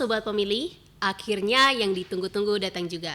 Sobat Pemilih, akhirnya yang ditunggu-tunggu datang juga.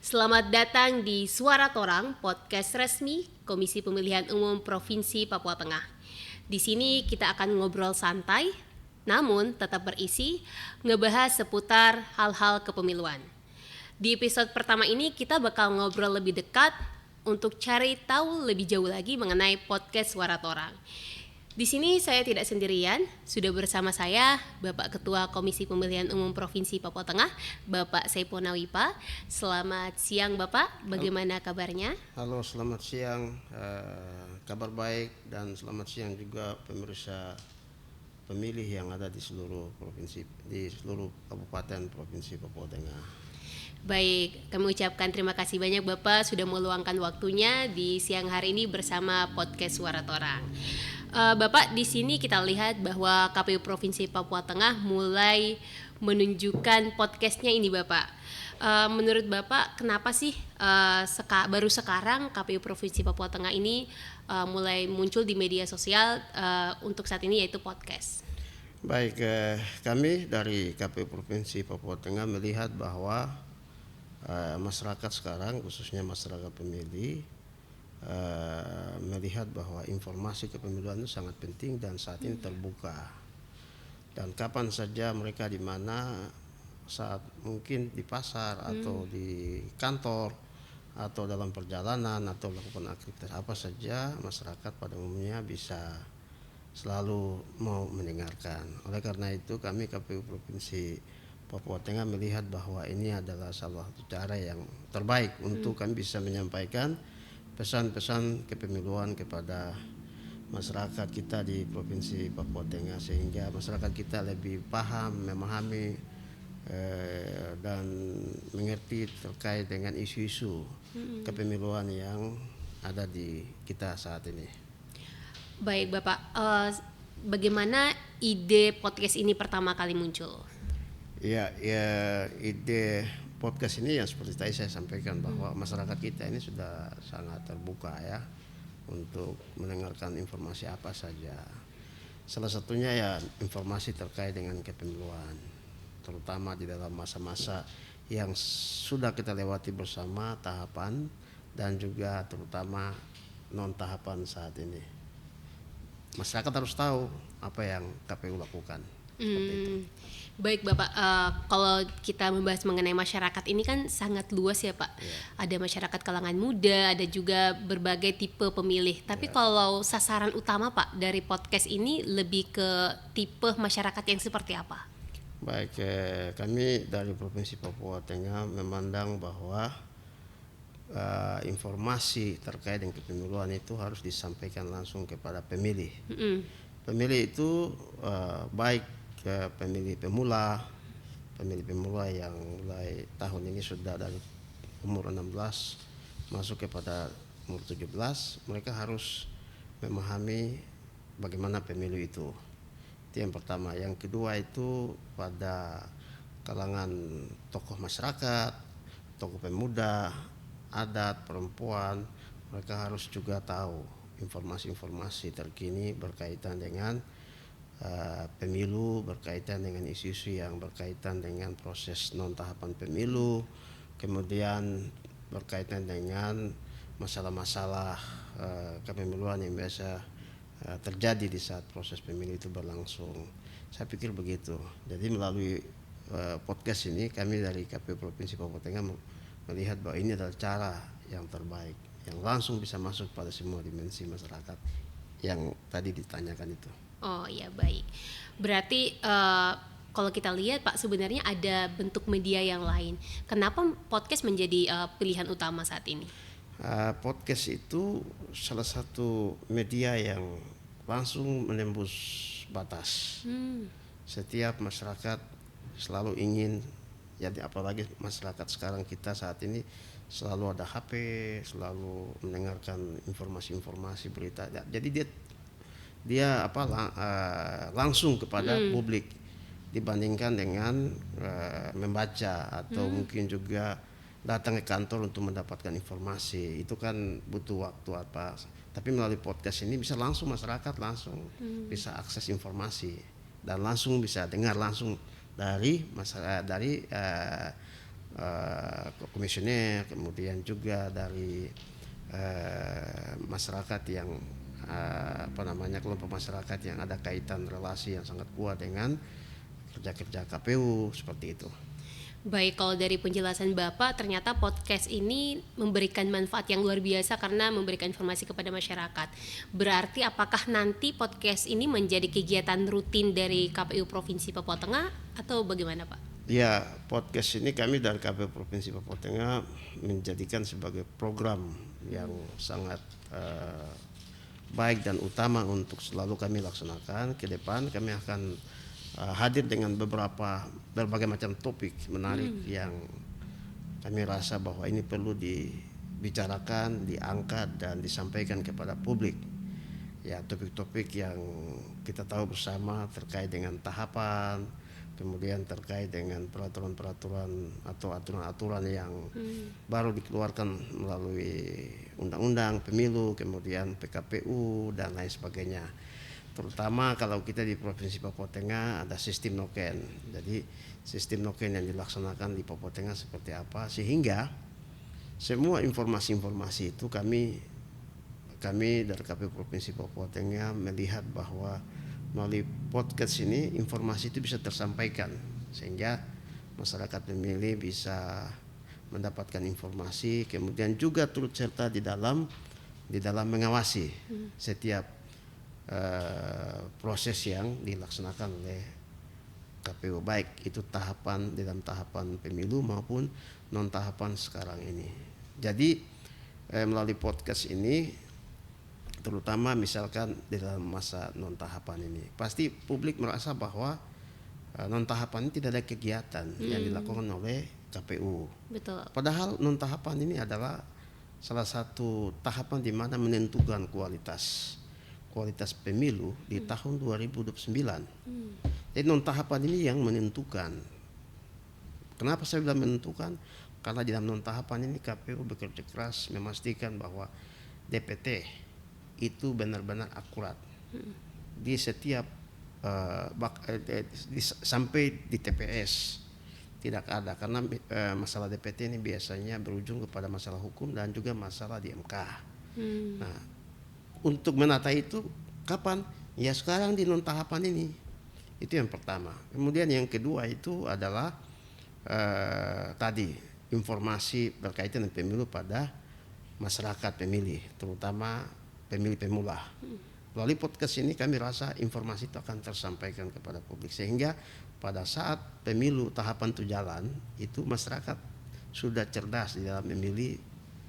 Selamat datang di Suara Torang, podcast resmi Komisi Pemilihan Umum Provinsi Papua Tengah. Di sini kita akan ngobrol santai, namun tetap berisi, ngebahas seputar hal-hal kepemiluan. Di episode pertama ini kita bakal ngobrol lebih dekat untuk cari tahu lebih jauh lagi mengenai podcast Suara Torang. Di sini saya tidak sendirian, sudah bersama saya Bapak Ketua Komisi Pemilihan Umum Provinsi Papua Tengah, Bapak Saipo Nawipa. Selamat siang Bapak, bagaimana kabarnya? Halo, selamat siang, kabar baik dan selamat siang juga pemirsa pemilih yang ada di seluruh provinsi, di seluruh kabupaten provinsi Papua Tengah. Baik, kami ucapkan terima kasih banyak Bapak sudah meluangkan waktunya di siang hari ini bersama podcast Suara Torang. Bapak, di sini kita lihat bahwa KPU Provinsi Papua Tengah mulai menunjukkan podcastnya ini Bapak. Menurut Bapak, kenapa sih baru sekarang KPU Provinsi Papua Tengah ini mulai muncul di media sosial untuk saat ini, yaitu podcast? Baik, kami dari KPU Provinsi Papua Tengah melihat bahwa masyarakat sekarang, khususnya masyarakat pemilih, melihat bahwa informasi kepemiluan itu sangat penting dan saat ini terbuka. Dan kapan saja mereka di mana, saat mungkin di pasar atau di kantor atau dalam perjalanan atau melakukan aktivitas apa saja, masyarakat pada umumnya bisa selalu mau mendengarkan. Oleh karena itu kami KPU Provinsi Papua Tengah melihat bahwa ini adalah salah satu cara yang terbaik untuk kami bisa menyampaikan pesan-pesan kepemiluan kepada masyarakat kita di Provinsi Papua Tengah, sehingga masyarakat kita lebih paham, memahami dan mengerti terkait dengan isu-isu kepemiluan yang ada di kita saat ini. Baik Bapak, bagaimana ide podcast ini pertama kali muncul? Ya, ide podcast ini yang seperti tadi saya sampaikan bahwa masyarakat kita ini sudah sangat terbuka ya untuk mendengarkan informasi apa saja. Salah satunya ya informasi terkait dengan kepemiluan, terutama di dalam masa-masa yang sudah kita lewati bersama, tahapan dan juga terutama non tahapan saat ini. Masyarakat harus tahu apa yang KPU lakukan. Baik Bapak, kalau kita membahas mengenai masyarakat ini kan sangat luas ya Pak. Ada masyarakat kalangan muda, ada juga berbagai tipe pemilih. Tapi kalau sasaran utama Pak dari podcast ini lebih ke tipe masyarakat yang seperti apa? Baik, kami dari Provinsi Papua Tengah memandang bahwa informasi terkait dengan kepemiluan itu harus disampaikan langsung kepada pemilih. Pemilih itu baik pemilih pemula yang mulai tahun ini sudah dari umur 16 masuk kepada umur 17, mereka harus memahami bagaimana pemilu itu. Itu yang pertama. Yang kedua itu pada kalangan tokoh masyarakat, tokoh pemuda, adat, perempuan, mereka harus juga tahu informasi-informasi terkini berkaitan dengan pemilu, berkaitan dengan isu-isu yang berkaitan dengan proses non tahapan pemilu, kemudian berkaitan dengan masalah-masalah kepemiluan yang biasa terjadi di saat proses pemilu itu berlangsung. Saya pikir begitu. Jadi melalui podcast ini kami dari KPU Provinsi Papua Tengah melihat bahwa ini adalah cara yang terbaik yang langsung bisa masuk pada semua dimensi masyarakat yang tadi ditanyakan itu. Oh iya, baik. Berarti kalau kita lihat Pak, sebenarnya ada bentuk media yang lain. Kenapa podcast menjadi pilihan utama saat ini? Podcast itu salah satu media yang langsung menembus batas. Setiap masyarakat selalu ingin, jadi apalagi masyarakat sekarang kita saat ini selalu ada HP, selalu mendengarkan informasi-informasi berita. Jadi dia langsung kepada publik dibandingkan dengan membaca atau mungkin juga datang ke kantor untuk mendapatkan informasi. Itu kan butuh waktu apa. Tapi melalui podcast ini bisa langsung masyarakat langsung bisa akses informasi dan langsung bisa dengar langsung dari komisioner, kemudian juga dari masyarakat yang kelompok masyarakat yang ada kaitan relasi yang sangat kuat dengan kerja-kerja KPU seperti itu. Baik, kalau dari penjelasan Bapak, ternyata podcast ini memberikan manfaat yang luar biasa karena memberikan informasi kepada masyarakat. Berarti apakah nanti podcast ini menjadi kegiatan rutin dari KPU Provinsi Papua Tengah atau bagaimana, Pak? Ya, podcast ini kami dari KPU Provinsi Papua Tengah menjadikan sebagai program yang sangat baik dan utama untuk selalu kami laksanakan. Ke depan kami akan hadir dengan berbagai macam topik menarik yang kami rasa bahwa ini perlu dibicarakan, diangkat dan disampaikan kepada publik. Ya, topik-topik yang kita tahu bersama terkait dengan tahapan, kemudian terkait dengan peraturan-peraturan atau aturan-aturan yang baru dikeluarkan melalui undang-undang pemilu, kemudian PKPU dan lain sebagainya. Terutama kalau kita di Provinsi Papua Tengah ada sistem noken. Jadi sistem noken yang dilaksanakan di Papua Tengah seperti apa, sehingga semua informasi-informasi itu kami dari KPU Provinsi Papua Tengah melihat bahwa melalui podcast ini informasi itu bisa tersampaikan sehingga masyarakat pemilih bisa mendapatkan informasi, kemudian juga turut serta di dalam mengawasi setiap proses yang dilaksanakan oleh KPU, baik itu dalam tahapan pemilu maupun non tahapan sekarang ini. Jadi melalui podcast ini, terutama misalkan di dalam masa non tahapan ini, pasti publik merasa bahwa non tahapan ini tidak ada kegiatan yang dilakukan oleh KPU. Betul. Padahal non tahapan ini adalah salah satu tahapan di mana menentukan kualitas pemilu di tahun 2029. Jadi non tahapan ini yang menentukan. Kenapa saya bilang menentukan? Karena di dalam non tahapan ini KPU bekerja keras memastikan bahwa DPT itu benar-benar akurat di setiap sampai di TPS tidak ada, karena masalah DPT ini biasanya berujung kepada masalah hukum dan juga masalah di MK. Nah, untuk menata itu kapan? Ya sekarang di non tahapan ini. Itu yang pertama. Kemudian yang kedua itu adalah tadi informasi berkaitan dengan pemilu pada masyarakat pemilih, terutama pemilih pemula. Melalui podcast ini kami rasa informasi itu akan tersampaikan kepada publik sehingga pada saat pemilu tahapan itu jalan, itu masyarakat sudah cerdas di dalam memilih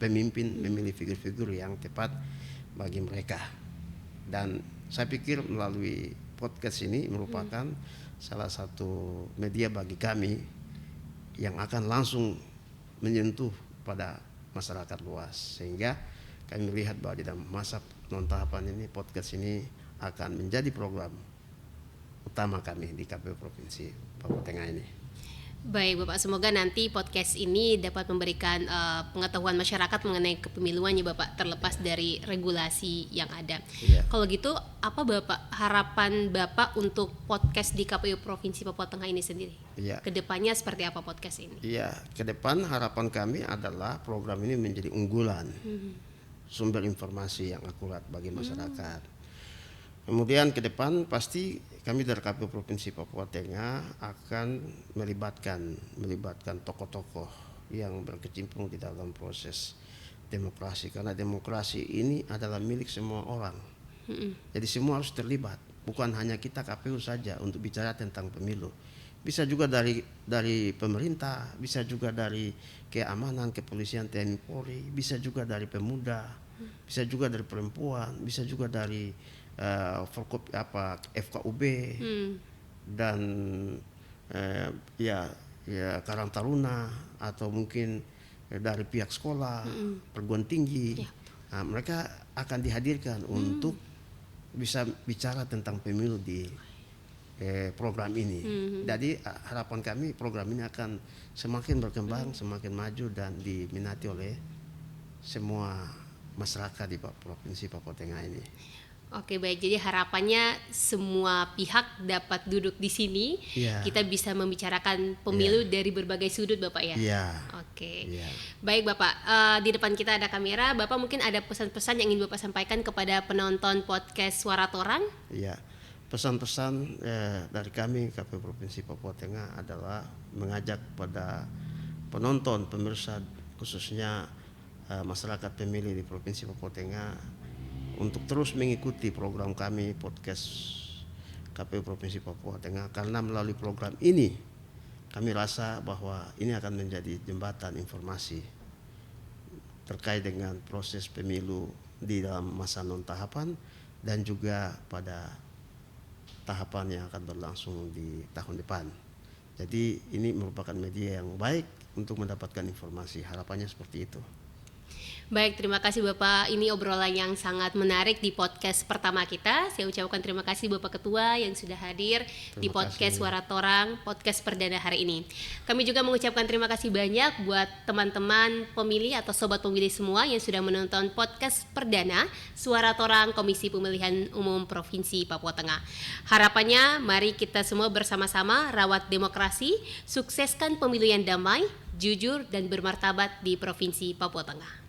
pemimpin, memilih figur-figur yang tepat bagi mereka. Dan saya pikir melalui podcast ini merupakan salah satu media bagi kami yang akan langsung menyentuh pada masyarakat luas, sehingga kami melihat bahwa di dalam masa non tahapan ini podcast ini akan menjadi program utama kami di KPU Provinsi Papua Tengah ini. Baik Bapak, semoga nanti podcast ini dapat memberikan pengetahuan masyarakat mengenai kepemiluan ya Bapak, terlepas dari regulasi yang ada. Iya. Kalau gitu, apa Bapak harapan Bapak untuk podcast di KPU Provinsi Papua Tengah ini sendiri? Iya. Kedepannya seperti apa podcast ini? Iya, ke depan harapan kami adalah program ini menjadi unggulan, sumber informasi yang akurat bagi masyarakat. Kemudian ke depan pasti kami dari KPU Provinsi Papua Tengah akan melibatkan tokoh-tokoh yang berkecimpung di dalam proses demokrasi, karena demokrasi ini adalah milik semua orang. Jadi semua harus terlibat, bukan hanya kita KPU saja untuk bicara tentang pemilu. Bisa juga dari pemerintah, bisa juga dari keamanan, kepolisian, TNI, Polri, bisa juga dari pemuda, bisa juga dari perempuan, bisa juga dari FKUB dan ya Karang Taruna, atau mungkin dari pihak sekolah, perguruan tinggi. Nah, mereka akan dihadirkan untuk bisa bicara tentang pemilu di program ini. Jadi harapan kami program ini akan semakin berkembang, semakin maju dan diminati oleh semua masyarakat di Provinsi Papua Tengah ini. Oke, baik. Jadi harapannya semua pihak dapat duduk di sini. Iya. Kita bisa membicarakan pemilu dari berbagai sudut, Bapak ya. Iya. Oke. Iya. Baik, Bapak. Di depan kita ada kamera. Bapak mungkin ada pesan-pesan yang ingin Bapak sampaikan kepada penonton podcast Suara Torang? Iya. Pesan-pesan dari kami KPU Provinsi Papua Tengah adalah mengajak pada penonton, pemirsa, khususnya masyarakat pemilih di Provinsi Papua Tengah untuk terus mengikuti program kami podcast KPU Provinsi Papua Tengah, karena melalui program ini kami rasa bahwa ini akan menjadi jembatan informasi terkait dengan proses pemilu di dalam masa non tahapan dan juga pada tahapan yang akan berlangsung di tahun depan. Jadi ini merupakan media yang baik untuk mendapatkan informasi. Harapannya seperti itu. Baik, terima kasih Bapak. Ini obrolan yang sangat menarik di podcast pertama kita. Saya ucapkan terima kasih Bapak Ketua yang sudah hadir di podcast Suara Torang, podcast perdana hari ini. Kami juga mengucapkan terima kasih banyak buat teman-teman pemilih atau sobat pemilih semua yang sudah menonton podcast perdana Suara Torang Komisi Pemilihan Umum Provinsi Papua Tengah. Harapannya mari kita semua bersama-sama rawat demokrasi, sukseskan pemilu yang damai, jujur dan bermartabat di Provinsi Papua Tengah.